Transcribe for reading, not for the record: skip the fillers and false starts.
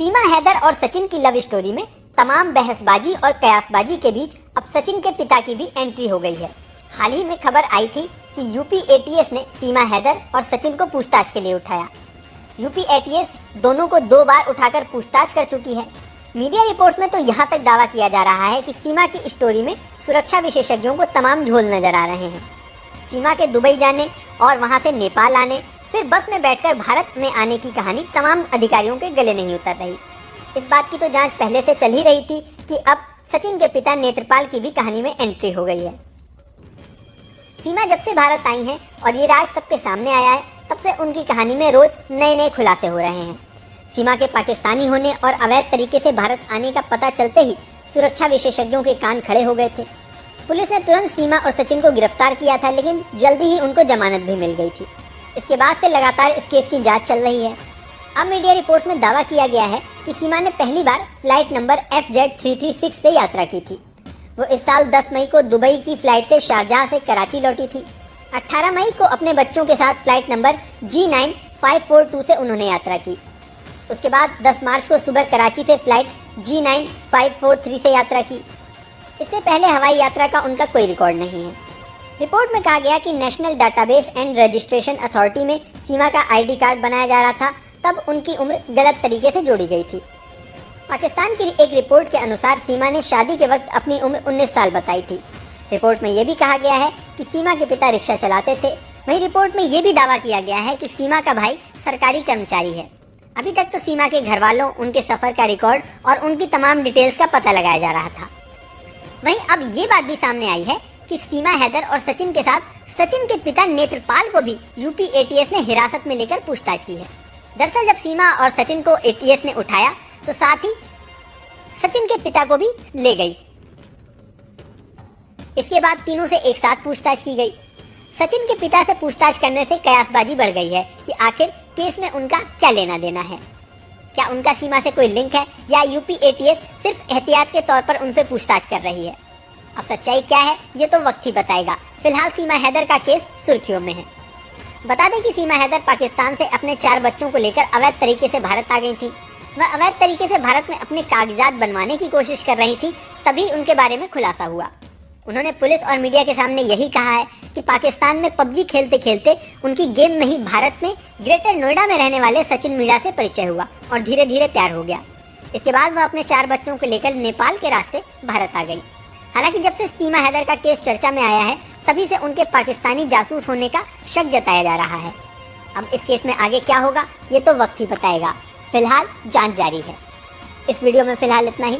सीमा हैदर और सचिन की love story में तमाम बहसबाजी और कयासबाजी के बीच अब सचिन के पिता की भी एंट्री हो गई है। हाल ही में खबर आई थी कि यूपी एटीएस ने सीमा हैदर और सचिन को पूछताछ के लिए उठाया। यूपी एटीएस दोनों को 2 बार उठाकर पूछताछ कर चुकी है। मीडिया रिपोर्ट्स में तो यहाँ तक दावा किया जा रहा है कि सीमा की स्टोरी में सुरक्षा विशेषज्ञों को तमाम झोल नजर आ रहे हैं। सीमा के दुबई जाने और वहाँ से नेपाल आने, फिर बस में बैठकर भारत में आने की कहानी तमाम अधिकारियों के गले नहीं उतर रही। इस बात की तो जांच पहले से चल ही रही थी कि अब सचिन के पिता नेत्रपाल की भी कहानी में एंट्री हो गई है। सीमा जब से भारत आई हैं और ये राज सबके सामने आया है, तब से उनकी कहानी में रोज नए नए खुलासे हो रहे हैं। सीमा के पाकिस्तानी होने और अवैध तरीके से भारत आने का पता चलते ही सुरक्षा विशेषज्ञों के कान खड़े हो गए थे। पुलिस ने तुरंत सीमा और सचिन को गिरफ्तार किया था, लेकिन जल्दी ही उनको जमानत भी मिल गई थी। इसके बाद से लगातार इस केस की जांच चल रही है। अब मीडिया रिपोर्ट्स में दावा किया गया है कि सीमा ने पहली बार फ्लाइट नंबर FZ336 से यात्रा की थी। वो इस साल 10 मई को दुबई की फ्लाइट से शारजाह से कराची लौटी थी। 18 मई को अपने बच्चों के साथ फ्लाइट नंबर G9542 से उन्होंने यात्रा की। उसके बाद 10 मार्च को सुबह कराची से फ्लाइट G9543 से यात्रा की। इससे पहले हवाई यात्रा का उनका कोई रिकॉर्ड नहीं है। रिपोर्ट में कहा गया कि national database and registration authority में सीमा का ID कार्ड बनाया जा रहा था, तब उनकी उम्र गलत तरीके से जोड़ी गई थी। पाकिस्तान की एक रिपोर्ट के अनुसार सीमा ने शादी के वक्त अपनी उम्र 19 साल बताई थी। रिपोर्ट में यह भी कहा गया है कि सीमा के पिता रिक्शा चलाते थे। वहीं रिपोर्ट में यह भी दावा किया गया है कि सीमा का भाई सरकारी कर्मचारी है। अभी तक तो सीमा के घर वालों, उनके सफ़र का रिकॉर्ड और उनकी तमाम डिटेल्स का पता लगाया जा रहा था। वहीं अब ये बात भी सामने आई है कि सीमा हैदर और सचिन के साथ सचिन के पिता नेत्रपाल को भी यूपी एटीएस ने हिरासत में लेकर पूछताछ की है। दरअसल जब सीमा और सचिन को एटीएस ने उठाया तो साथ ही सचिन के पिता को भी ले गई। इसके बाद तीनों से एक साथ पूछताछ की गई। सचिन के पिता से पूछताछ करने से कयासबाजी बढ़ गई है कि आखिर केस में उनका क्या लेना देना है। क्या उनका सीमा से कोई लिंक है या यूपी एटीएस सिर्फ एहतियात के तौर पर उनसे पूछताछ कर रही है। अब सच्चाई क्या है ये तो वक्त ही बताएगा। फिलहाल सीमा हैदर का केस सुर्खियों में है। बता दें कि सीमा हैदर पाकिस्तान से अपने 4 बच्चों को लेकर अवैध तरीके से भारत आ गई थी। वह अवैध तरीके से भारत में अपने कागजात बनवाने की कोशिश कर रही थी, तभी उनके बारे में खुलासा हुआ। उन्होंने पुलिस और मीडिया के सामने यही कहा है कि पाकिस्तान में PUBG खेलते खेलते उनकी गेम नहीं, भारत में ग्रेटर नोएडा में रहने वाले सचिन मीणा से परिचय हुआ और धीरे धीरे प्यार हो गया। इसके बाद वह अपने 4 बच्चों को लेकर नेपाल के रास्ते भारत आ गई। हालांकि जब से सीमा हैदर का केस चर्चा में आया है, तभी से उनके पाकिस्तानी जासूस होने का शक जताया जा रहा है। अब इस केस में आगे क्या होगा ये तो वक्त ही बताएगा। फिलहाल जांच जारी है। इस वीडियो में फिलहाल इतना ही।